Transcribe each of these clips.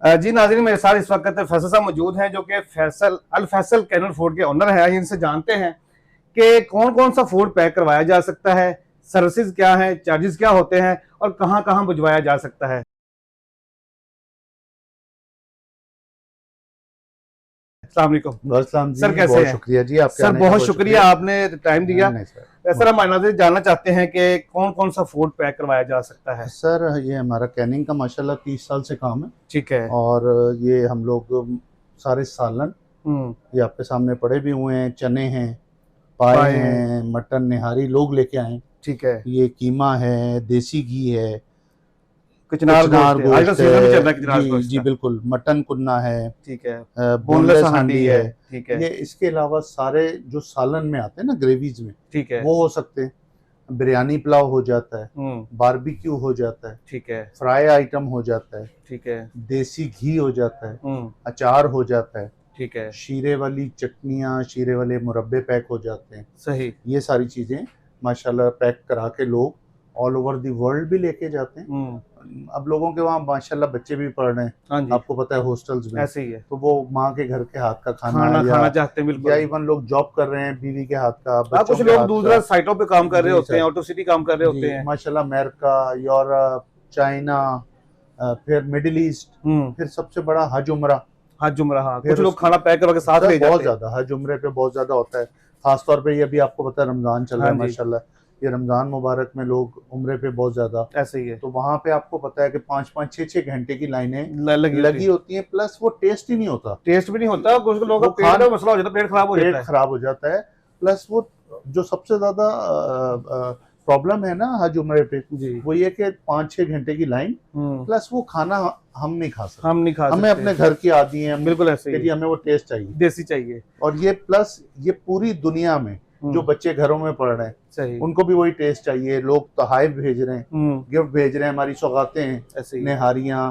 जी नाज़रीन, मेरे साथ इस वक्त फैसल साहब मौजूद हैं जो कि फैसल अल फैसल कैनल फूड के ओनर हैं। इनसे जानते हैं कि कौन कौन सा फूड पैक करवाया जा सकता है, सर्विसेज क्या है, चार्जेस क्या होते हैं और कहाँ कहाँ भिजवाया जा सकता है। अस्सलाम वालेकुम अस्सलाम सर, जी, कैसे बहुत हैं? शुक्रिया जी, आपके सर आने का बहुत बहुत शुक्रिया, शुक्रिया। आपने टाइम दिया। नहीं सर। सर हम नाज़रीन जानना चाहते हैं कि कौन कौन सा फूड पैक करवाया जा सकता है। सर ये हमारा कैनिंग का माशाल्लाह 30 साल से काम है। ठीक है। और ये हम लोग सारे सालन, ये आपके सामने पड़े भी हुए हैं, चने हैं, पाए पाए हैं। हैं, मटन निहारी लोग लेके आए। ठीक है। ये कीमा है, देसी घी है, कचनार कचनार गोश्त है, आजकल गोश्त सीजन में चल रहा है है कचनार जी गोश्त जी का। बिल्कुल, मटन कुन्ना है, ठीक है। बोनलेस बोनलेस हांडी हांडी है। है। ठीक है। ये इसके अलावा सारे जो सालन में आते हैं ना, ग्रेवीज में, ठीक है। वो हो सकते हैं। बिरयानी पुलाव हो जाता है, बारबेक्यू हो जाता है, ठीक है। फ्राई आइटम हो जाता है, ठीक है। देसी घी हो जाता है, अचार हो जाता है, ठीक है। शीरे वाली चटनियाँ, शीरे वाले मुरब्बे पैक हो जाते हैं। सही। ये सारी चीज़ें माशाल्लाह पैक करा के लोग ऑल ओवर दी वर्ल्ड भी लेके जाते हैं। अब लोगों के वहाँ माशाल्लाह बच्चे भी पढ़ रहे हैं, हाँ जी, आपको पता है हॉस्टल्स में, ऐसे ही है। तो वो माँ के घर के हाथ का खाना खाना या खाना चाहते हैं, बिल्कुल। इवन लोग जॉब कर रहे हैं, बीवी के हाथ का, हाँ, बच्चों कुछ के लोग हाथ दूसरा का। साइटों पे काम कर रहे जी होते हैं, सर, आउट ऑफ सिटी काम कर रहे होते जी हैं। माशाल्लाह अमेरिका, यूरोप, चाइना, फिर मिडिल ईस्ट, फिर सबसे बड़ा हज उम्रा। हज जुमरा, हाँ, फिर कुछ लोग खाना पैक करवा के साथ ले बहुत जाते हैं। ज्यादा हज उम्रे पे बहुत ज्यादा होता है, खासतौर पे ये अभी आपको पता है रमजान चल रहा हाँ है जी, माशाल्लाह। ये रमजान मुबारक में लोग उम्रे पे बहुत ज्यादा, ऐसे ही है। तो वहां पे आपको पता है कि 5-5 6-6 घंटे की लाइनें लगी लगी होती हैं, प्लस वो टेस्ट ही नहीं होता। टेस्ट भी नहीं होता, कुछ लोगों का वो पेट का मसला हो जाता है, पेट खराब हो जाता पेट है। खराब हो जाता है, प्लस वो जो सबसे ज्यादा प्रॉब्लम है ना हज उम्रे पे, जी। वो ये कि 5-6 घंटे की लाइन, प्लस वो खाना हम नहीं खा सकते। हम नहीं खा हमें सकते। अपने घर की आदि हैं, बिल्कुल ऐसे कि ही जी है। हमें वो टेस्ट चाहिए। देसी चाहिए। और ये प्लस ये पूरी दुनिया में जो बच्चे घरों में पढ़ रहे हैं, सही। उनको भी वही टेस्ट चाहिए। लोग तोहफे भेज रहे हैं, गिफ्ट भेज रहे हैं, हमारी सौगातें हैं, ऐसे ही निहारियाँ,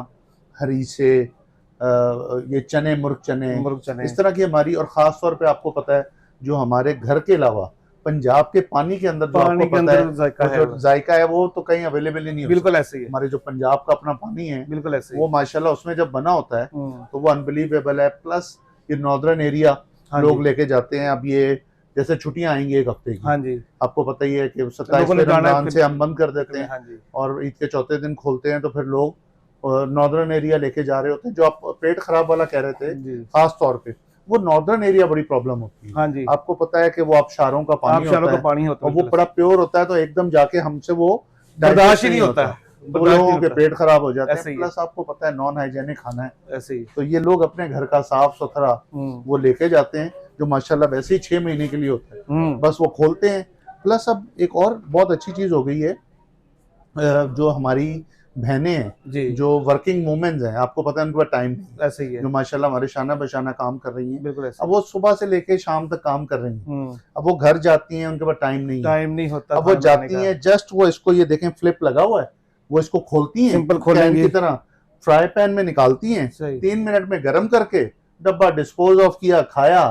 हरीसे, ये चने, मुर्ग चने, इस तरह की हमारी। और ख़ास तौर पे आपको पता है जो हमारे घर के अलावा पंजाब के पानी के अंदर जो पानी आपको के पता है अंदर जायका वो है, जो जायका है वो तो कहीं अवेलेबल ही नहीं हो बिल्कुल सकता। ऐसे ही है। हमारे जो पंजाब का अपना पानी है, बिल्कुल ऐसे ही वो माशाल्लाह उसमें जब बना होता है तो वो अनबिलीवेबल है। प्लस ये नॉर्दर्न एरिया हाँ लोग जी, लेके जाते हैं। अब ये जैसे छुट्टियां आएंगी एक हफ्ते की, हाँ जी, आपको पता ही है कि लोगों 27वें ने जाना है रमजान फिर से हम बंद कर देते हैं हाँ जी, और ईद के चौथे दिन खोलते हैं, तो फिर लोग नॉर्दर्न एरिया लेके जा रहे होते हैं। जो आप पेट खराब वाला कह रहे थे, जी, खास तौर पे वो नॉर्दर्न एरिया बड़ी प्रॉब्लम होती है। हाँ जी। आपको पता है कि वो आबशारों का पानी आबशारों होता का है पानी होता और है, वो बड़ा प्योर होता है, तो एकदम जाके हमसे वो बर्दाश्त डाइजेस्ट ही नहीं नहीं होता, तो बर्दाश्त लोगों नहीं के होता। पेट खराब हो जाते ऐसे हैं। ही है, प्लस आपको पता है नॉन हाइजेनिक खाना है, ऐसे ही। तो ये लोग अपने घर का साफ सुथरा वो लेके जाते हैं, जो माशाल्लाह वैसे ही 6 महीने के लिए होता है, बस वो खोलते हैं। प्लस अब एक और बहुत अच्छी चीज हो गई है, जो हमारी बहनें हैं, जी, जो वर्किंग वुमेन्स हैं, आपको पता है उनके पास टाइम नहीं है, ऐसे ही है, जो माशाल्लाह हमारे शाना बशाना काम कर रही हैं, बिल्कुल ऐसे अब वो सुबह से लेके शाम तक काम कर रही हैं। अब वो घर जाती हैं, उनके पास टाइम नहीं है, टाइम नहीं होता अब वो खाना बनाने जाती का। हैं, जस्ट वो इसको ये देखें फ्लिप लगा हुआ है, वो इसको खोलती हैं सिंपल कैन खोलेंगे, की तरह, फ्राई पैन में निकालती हैं, सही। 3 मिनट में गर्म करके डब्बा डिस्पोज ऑफ किया, खाया,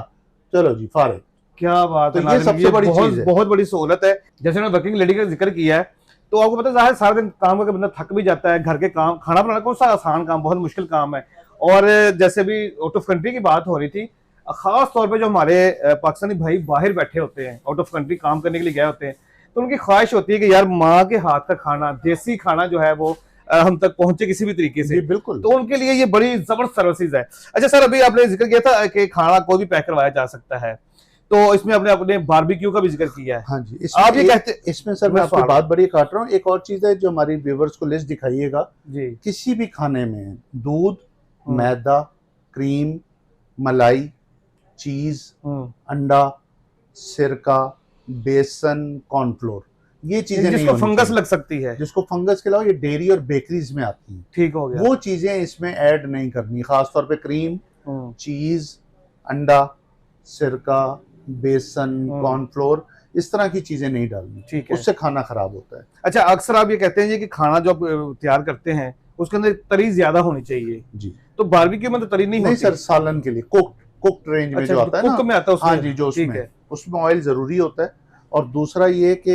चलो जी फारिग। क्या बात तो है ये नाज़रीन, सबसे बड़ी बहुत चीज है। बहुत बड़ी सहूलत है। जैसे उन्होंने वर्किंग लेडी का जिक्र किया है, तो आपको पता है ज़ाहिर सारा दिन काम करके बंदा थक भी जाता है। घर के काम, खाना बनाना कौन सा आसान काम, बहुत मुश्किल काम है। और जैसे भी आउट ऑफ कंट्री की बात हो रही थी, खास तौर पे जो हमारे पाकिस्तानी भाई बाहर बैठे होते हैं, आउट ऑफ कंट्री काम करने के लिए गए होते हैं, तो उनकी ख्वाहिश होती है कि यार माँ के हाथ का खाना, देसी खाना जो है वो हम तक पहुंचे किसी भी तरीके से। जी बिल्कुल। तो उनके लिए ये बड़ी जबरदस्त सर्विसेज है। अच्छा सर, अभी आपने जिक्र किया था कि खाना कोई भी पैक करवाया जा सकता है, तो इसमें आपने अपने बारबेक्यू का भी जिक्र किया है। हाँ जी, आप ये कहते, इसमें सर मैं आपकी बात बड़ी काट रहा हूँ। एक और चीज है जो हमारी व्यूवर्स को लिस्ट दिखाइएगा जी, किसी भी खाने में दूध, मैदा, क्रीम, मलाई, चीज, अंडा, सिरका, बेसन, कॉर्नफ्लोर, ये चीजें नहीं जिसको होनी फंगस चाहिए। लग सकती है, जिसको फंगस के अलावा ये डेयरी और बेकरीज में आती हैं, ठीक हो गया, वो चीजें इसमें ऐड नहीं करनी। खासतौर पे क्रीम, चीज, अंडा, सिरका, बेसन, कॉर्नफ्लोर, इस तरह की चीजें नहीं डालनी, ठीक है। उससे खाना खराब होता है। अच्छा, अक्सर आप ये कहते हैं जी कि खाना जो आप तैयार करते हैं उसके अंदर तरी ज्यादा होनी चाहिए, जी तो बारबेक्यू में तो तरी नहीं होती? सर, सालन के लिए कुक्ड रेंज में जो आता है ना, कुक में आता है उसमें, हाँ जी, जो उसमें ऑयल जरूरी होता है। और दूसरा ये कि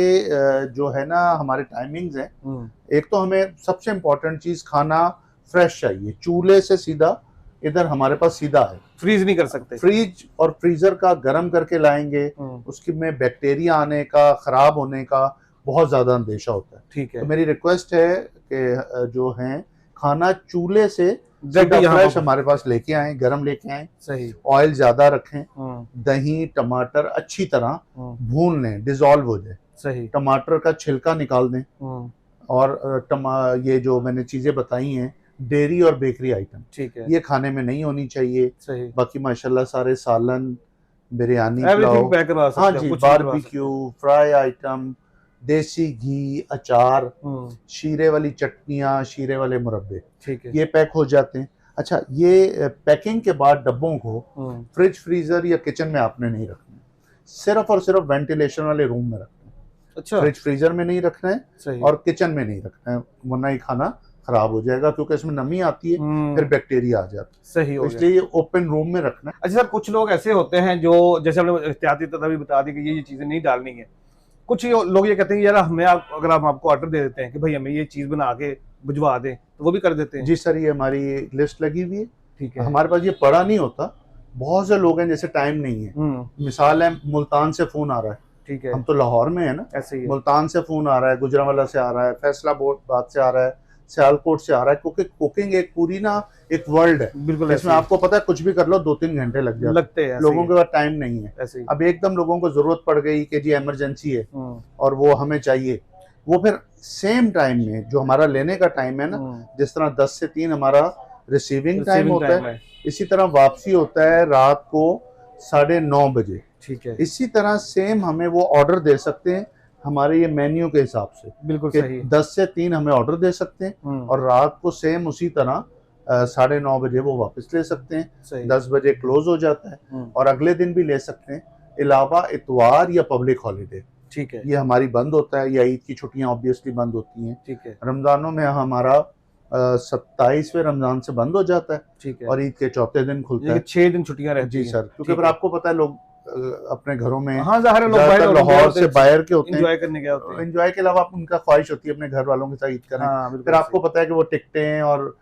जो है ना हमारे टाइमिंग्स हैं, एक तो हमें सबसे इम्पोर्टेंट चीज खाना फ्रेश चाहिए, चूल्हे से सीधा इधर हमारे पास सीधा है। फ्रीज नहीं कर सकते। फ्रीज और फ्रीजर का गर्म करके लाएंगे, उसकी में बैक्टीरिया आने का, खराब होने का बहुत ज्यादा अंदेशा होता है। ठीक है। तो मेरी रिक्वेस्ट है कि जो है खाना चूल्हे से यहाँ फ्रेश हमारे पास लेके आए, गरम लेके आए। सही। ऑयल ज्यादा रखें, दही टमाटर अच्छी तरह भून लें, डिजोल्व हो जाए। सही। टमाटर का छिलका निकाल दें। और ये जो मैंने चीजें बताई हैं, डेयरी और बेकरी आइटम, ठीक है, ये खाने में नहीं होनी चाहिए। सही। बाकी माशाल्लाह सारे सालन, बिरयानी, एवरीथिंग पैक करवा सकते हाँ हो, जी, कुछ भी करवा बारबेक्यू, फ्राई आइटम, देसी घी, अचार, शीरे वाली चटनियाँ, शीरे वाले मुरब्बे, ठीक है, ये पैक हो जाते हैं। अच्छा, ये पैकिंग के बाद डब्बों को फ्रिज, फ्रीजर या किचन में आपने नहीं रखना है, सिर्फ और सिर्फ वेंटिलेशन वाले रूम में रखना है। अच्छा। फ्रिज फ्रीजर में नहीं रखना है, सही। और किचन में नहीं रखना है, वरना ये खाना खराब हो जाएगा, क्योंकि इसमें नमी आती है, फिर बैक्टीरिया आ जाता है। सही हो इसलिए ये ओपन रूम में रखना है। अच्छा सर, कुछ लोग ऐसे होते हैं जो, जैसे हमने एहतियाती तदबीर बता दी कि ये चीजें नहीं डालनी है, कुछ लोग ये कहते हैं यार हमें अगर हम आपको ऑर्डर दे देते हैं कि भाई हमें ये चीज बना के भिजवा दें, तो वो भी कर देते हैं? जी सर, ये हमारी लिस्ट लगी हुई है। ठीक है। हमारे पास ये पड़ा नहीं होता, बहुत से लोग हैं जैसे टाइम नहीं है। मिसाल है, मुल्तान से फोन आ रहा है, ठीक है, हम तो लाहौर में है ना, ऐसे ही मुल्तान से फोन आ रहा है, गुजरांवाला से आ रहा है, फैसलाबाद से आ रहा है, सियालकोट से आ रहा है, क्योंकि कुकिंग एक पूरी ना एक वर्ल्ड है। बिल्कुल, इसमें आपको पता है कुछ भी कर लो 2-3 घंटे लगते हैं, लोगों के पास टाइम नहीं है। अब एकदम लोगों को जरूरत पड़ गई कि जी इमरजेंसी है और वो हमें चाहिए, वो फिर सेम टाइम में जो हमारा लेने का टाइम है ना, जिस तरह 10 से 3 हमारा रिसीविंग टाइम होता है, इसी तरह वापसी होता है रात को 9:30 बजे। ठीक है, इसी तरह सेम हमें वो ऑर्डर दे सकते हैं हमारे ये मेन्यू के हिसाब से। बिल्कुल सही। 10 से 3 हमें ऑर्डर दे सकते हैं और रात को सेम उसी तरह 9:30 बजे वो वापस ले सकते हैं। 10 बजे क्लोज हो जाता है और अगले दिन भी ले सकते हैं, अलावा इतवार या पब्लिक हॉलीडे, ठीक है, ये हमारी बंद होता है, या ईद की छुट्टियां ऑब्वियसली बंद होती हैं। ठीक है, रमजानों में हमारा 27वें रमजान से बंद हो जाता है, ठीक है, और ईद के चौथे दिन खुलता है। 6 दिन छुट्टियां रहती हैं। जी सर, क्योंकि फिर आपको पता है लोग अपने घरों में, हाँ, लाहौर से बाहर के होते हैं, एंजॉय करने गए होते हैं। एंजॉय के अलावा उनका ख्वाहिश होती है अपने घर वालों के साथ ईद करें। हाँ, फिर आपको पता है कि वो टिकटें और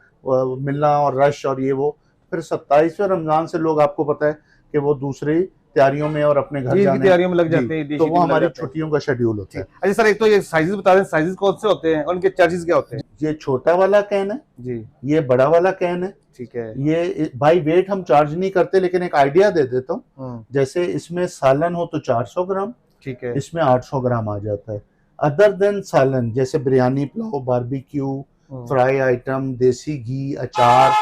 मिलना और रश और ये वो, फिर 27वें रमजान से लोग, आपको पता है कि वो दूसरी तैयारियों में और अपने घर जाने की तैयारियों में लग जाते हैं, तो वो हमारी छुट्टियों का शेड्यूल होता है। अच्छा सर, एक तो ये साइजेस बता दें, साइजेस कौन से होते हैं और उनके चार्जेस क्या होते हैं? ये छोटा वाला कैन है जी, ये बड़ा वाला कैन है, ठीक है। ये बाई वेट हम चार्ज नहीं करते, लेकिन एक आइडिया दे देता हूँ। जैसे इसमें सालन हो तो 400 ग्राम, ठीक है, इसमें 800 ग्राम आ जाता है। अदर देन सालन, जैसे biryani, pulao, barbecue, fry item, देसी घी, अचार,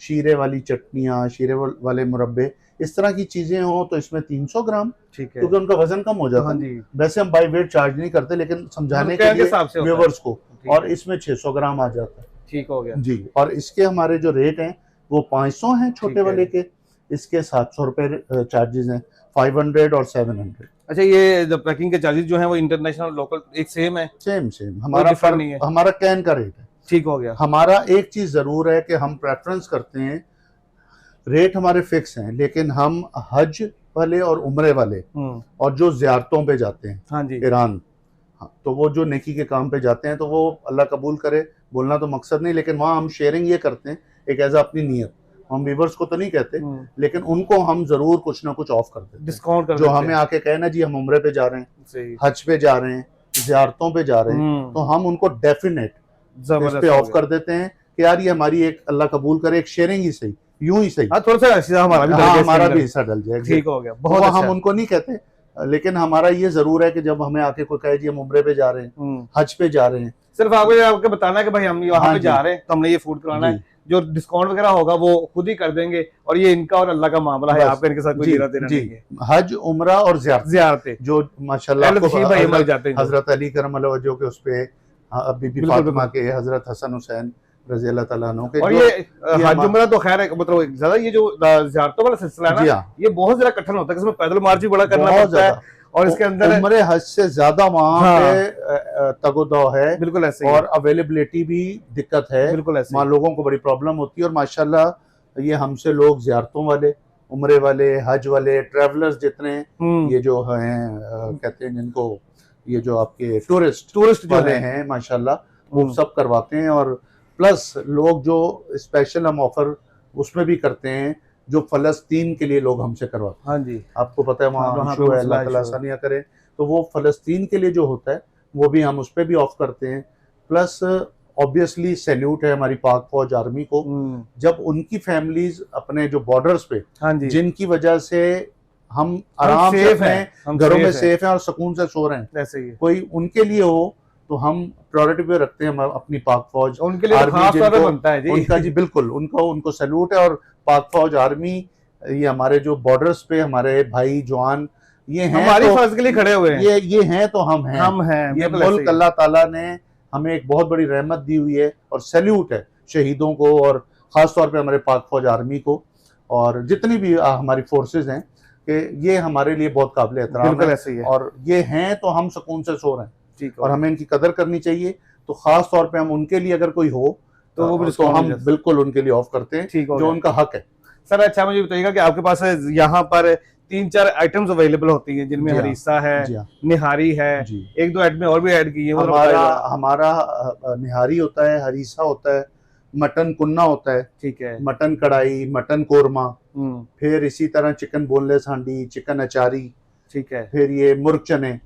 शीरे वाली चटनियाँ, शीरे वाले मुरब्बे, इस तरह की चीजें हो तो इसमें 300 ग्राम, ठीक है, क्योंकि उनका वजन कम हो जाता है। वैसे हम बाई वेट चार्ज नहीं करते, लेकिन समझाने के लिए व्यूअर्स को, और इसमें 600 ग्राम आ जाता है। ठीक हो गया जी। और इसके हमारे जो रेट हैं वो 500 हैं छोटे वाले के, इसके 700 रुपए चार्जेस हैं, 500 और 700। अच्छा, ये जो पैकिंग के चार्जेस जो हैं वो इंटरनेशनल लोकल एक सेम है? सेम हमारा फर्क नहीं है, हमारा कैन का रेट है। ठीक हो गया। हमारा एक चीज जरूर है कि हम प्रेफरेंस करते हैं, रेट हमारे फिक्स हैं, लेकिन हम हज वाले और उम्रे वाले और जो ज़ियारतों पे जाते हैं, हाँ जी, ईरान, हाँ, तो वो जो नेकी के काम पे जाते हैं, तो वो अल्लाह कबूल करे, बोलना तो मकसद नहीं, लेकिन वहाँ हम शेयरिंग ये करते हैं एक एज अपनी नीयत, हम व्यूअर्स को तो नहीं कहते, लेकिन उनको हम जरूर कुछ ना कुछ ऑफ कर देते हैं, डिस्काउंट कर, जो हमें आके कहे ना जी हम उम्रे पे जा रहे हैं, हज पे जा रहे हैं, ज़ियारतों पे जा रहे हैं, तो हम उनको डेफिनेट इस पे ऑफ कर देते हैं कि यार ये हमारी एक, अल्लाह कबूल करे, एक शेयरिंग ही सही, यूं ही सही, थोड़ा सा हिस्सा हमारा भी हिस्सा डल जाएगा। ठीक हो गया, बहुत अच्छा। हम उनको नहीं कहते, लेकिन हमारा ये जरूर है कि जब हमें आके कोई कहे जी हम उम्रे पे जा रहे हैं, हज पे जा रहे हैं, सिर्फ आपको बताना है कि भाई हम यहाँ पे जा रहे हैं तो हमने ये फूड कराना है, जो डिस्काउंट वगैरह होगा वो खुद ही कर देंगे, और ये इनका और अल्लाह का मामला है, आपका इनके साथ कोई लेना देना नहीं है। हज, उम्रा और ज़ियारतें जो माशाल्लाह हजरत अली करम वजह के उस पे, बीबी फातिमा के, हजरत हसन हुसैन रज़ी अल्लाह तआला अन्हु के, और ये हज उम्रा तो खैर है, मतलब ज्यादा ये जो ज़ियारतों वाला सिलसिला है ना, ये बहुत ज्यादा कठिन होता है, इसमें पैदल मार्च भी बड़ा करना पड़ता है, और इसके अंदर उम्रे हज से ज्यादा वहाँ पे तगोदो है, बिल्कुल ऐसे, और अवेलेबिलिटी भी दिक्कत है, बिल्कुल ऐसे, वहाँ लोगों को बड़ी प्रॉब्लम होती है। और माशाल्लाह ये हमसे लोग ज़ियारतों वाले, उम्रे वाले, हज वाले, ट्रैवलर्स जितने ये जो हैं कहते हैं जिनको, ये जो आपके टूरिस्ट वाले हैं माशाल्लाह, वो सब करवाते हैं, और प्लस लोग जो स्पेशल हम ऑफर उसमें भी करते हैं, जो फलस्तीन के लिए लोग हमसे करवाते हैं। हाँ जी, आपको पता है वहाँ इशू है, अल्लाह ताला आसानियाँ करे, तो वो फलस्तीन के लिए जो होता है वो भी हम उस पर भी ऑफ करते हैं। प्लस ऑब्वियसली सैल्यूट है हमारी पाक फौज आर्मी को, जब उनकी फैमिलीज अपने जो बॉर्डर्स पे, हाँ जी, जिनकी वजह से हम आराम से अपने घरों में सेफ हैं और सुकून से सो रहे हैं, ऐसे ही कोई उनके लिए हो तो हम प्रायोरिटी पे रखते हैं हम अपनी पाक फौज उनके लिए आर्मी, खास तौर पे जिनको बनता है जी। उनका जी बिल्कुल उनको सैल्यूट है। और पाक फौज आर्मी, ये हमारे जो बॉर्डर्स पे हमारे भाई जवान ये हैं, हमारी तो फर्ज के लिए खड़े हुए हैं, ये हैं तो हम हैं, ये मुल्क अल्लाह ताला ने हमें एक बहुत बड़ी रहमत दी हुई है, और सैल्यूट है शहीदों को और खास तौर पे हमारे पाक फौज आर्मी को और जितनी भी हमारी फोर्सेज हैं, कि ये हमारे लिए बहुत काबिल एहतराम है, और ये हैं तो हम सुकून से सो रहे हैं, ठीक, और हमें इनकी कदर करनी चाहिए। तो खास तौर पे हम उनके लिए अगर कोई हो तो हम बिल्कुल उनके लिए ऑफ करते हैं, जो उनका हक है। सर अच्छा मुझे बताइएगा कि आपके पास यहाँ पर 3-4 आइटम्स अवेलेबल होती हैं, जिनमें हरीसा है, निहारी है, 1-2 आइटम और भी ऐड की है। हमारा निहारी होता है, हरीसा होता है, मटन कुन्ना होता है, ठीक है, मटन कढ़ाई, मटन कोरमा, फिर इसी तरह चिकन बोनलेस हांडी, चिकन अचारी, ठीक है, फिर ये मुर्ग चने,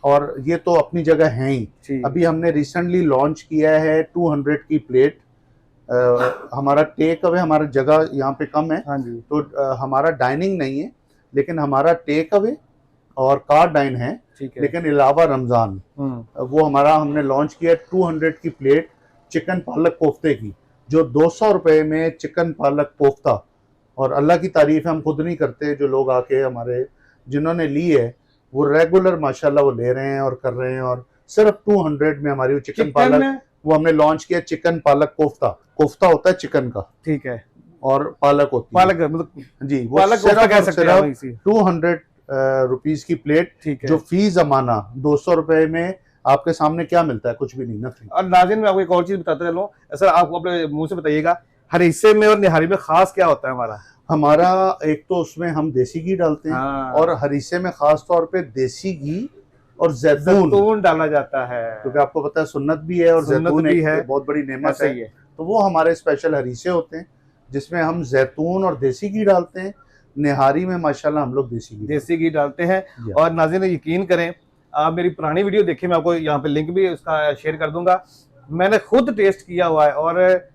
और ये तो अपनी जगह है ही। अभी हमने रिसेंटली लॉन्च किया है 200 की प्लेट। हमारा टेक अवे, हमारा जगह यहाँ पे कम है, हाँ जी, तो हमारा डाइनिंग नहीं है, लेकिन हमारा टेक अवे और कार डाइन है, लेकिन अलावा रमजान वो हमारा हमने लॉन्च किया 200 की प्लेट चिकन पालक कोफ्ते की, जो 200 रुपए में चिकन पालक कोफ्ता, और अल्लाह की तारीफ है, हम खुद नहीं करते, जो लोग आके हमारे जिन्होंने ली है वो रेगुलर माशाल्लाह वो ले रहे हैं और कर रहे हैं, और सिर्फ 200 में हमारी वो चिकन पालक वो हमने लॉन्च किया। चिकन पालक कोफ्ता, कोफ्ता होता है चिकन का, ठीक है, और पालक होती है, पालक मतलब जी, वो पालक कोफ्ता कह सकते हैं। 200 रुपीज की प्लेट, ठीक है, जो फी जमाना 200 रुपए में आपके सामने क्या मिलता है, कुछ भी नहीं, नथिंग। और नाज़रीन मैं आपको एक और चीज बताता चलूं, सर आपको अपने मुंह से बताइएगा, हरीसे में और निहारी में खास क्या होता है? हमारा एक तो उसमें हम देसी घी डालते हैं, और हरीसे में खास तौर पे देसी घी और जैतून डाला जाता है, क्योंकि आपको पता है सुन्नत भी है और जैतून भी है, बहुत बड़ी नेमत है। तो वो हमारे स्पेशल हरीसे होते हैं, जिसमें हम जैतून और देसी घी डालते हैं। निहारी में माशाल्लाह हम लोग देसी घी डालते हैं। और नाज़रीन यकीन करें, आप मेरी पुरानी वीडियो देखिए, मैं आपको यहाँ पे लिंक भी उसका शेयर कर दूंगा, मैंने खुद टेस्ट किया हुआ है, और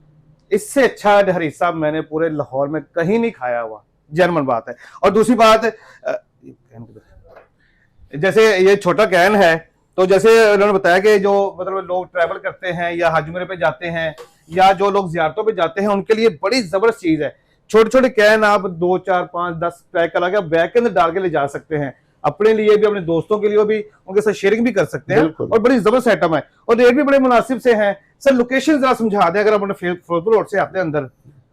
इससे अच्छा हरीसा मैंने पूरे लाहौर में कहीं नहीं खाया हुआ, जर्मन बात है। और दूसरी बात, जैसे ये छोटा कैन है, तो जैसे उन्होंने बताया कि जो मतलब लोग ट्रैवल करते हैं या हज उम्रे पे जाते हैं या जो लोग जियारतों पे जाते हैं, उनके लिए बड़ी जबरदस्त चीज है। छोटे छोटे कैन आप 2, 4, 5, 10 पैक करा के बैग के अंदर डाल के ले जा सकते हैं, अपने लिए भी, अपने दोस्तों के लिए भी, उनके साथ शेयरिंग भी कर सकते हैं, और बड़ी जबरदस्त आइटम है, और रेट भी बड़े मुनासिब से हैं। सर लोकेशन जरा समझा दें, अगर अपने फिरोजपुर रोड से आते हैं अंदर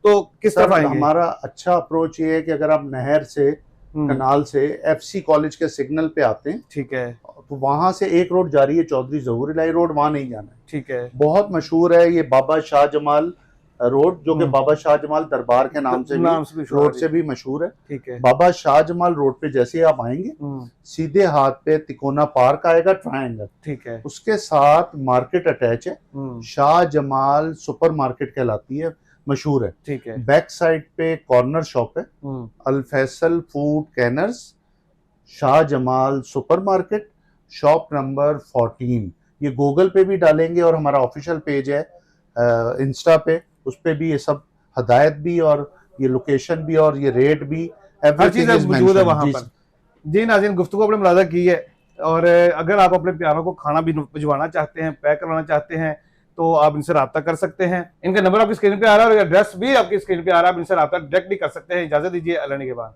तो किस तरफ आएंगे? हमारा अच्छा अप्रोच ये है कि अगर आप नहर से, कनाल से FC कॉलेज के सिग्नल पे आते हैं, ठीक है, तो वहां से एक रोड जा रही है चौधरी ज़हूर इलाही रोड, वहां नहीं जाना है, ठीक है, बहुत मशहूर है ये बाबा शाह जमाल रोड, जो कि बाबा शाह जमाल दरबार के नाम से भी रोड से भी मशहूर है, ठीक है। बाबा शाह जमाल रोड पे जैसे ही आप आएंगे, सीधे हाथ पे तिकोना पार्क आएगा, ट्रायंगल, ठीक है, उसके साथ मार्केट अटैच है, शाह जमाल सुपर मार्केट कहलाती है, मशहूर है, ठीक है। बैक साइड पे कॉर्नर शॉप है, Al Faisal food canners, Shah Jamal super market, shop number 14। ये गूगल पे भी डालेंगे, और हमारा ऑफिशियल पेज है इंस्टा पे, उस पे भी ये सब हदायत भी, और ये लोकेशन भी, और ये रेट भी, हर चीज मौजूद है वहां पर। जी नाज़रीन, गुफ्तगू आपने मुलाज़ा की है, और अगर आप अपने प्यारों को खाना भी भिजवाना चाहते हैं, पैक करवाना चाहते हैं, तो आप इनसे रब्ता कर सकते हैं। इनका नंबर आपकी स्क्रीन पे आ रहा है, और एड्रेस भी आपकी स्क्रीन पे आ रहा है, आप इनसे रब्ता डायरेक्ट भी कर सकते हैं। इजाजत दीजिए, अल्लाह के बाद।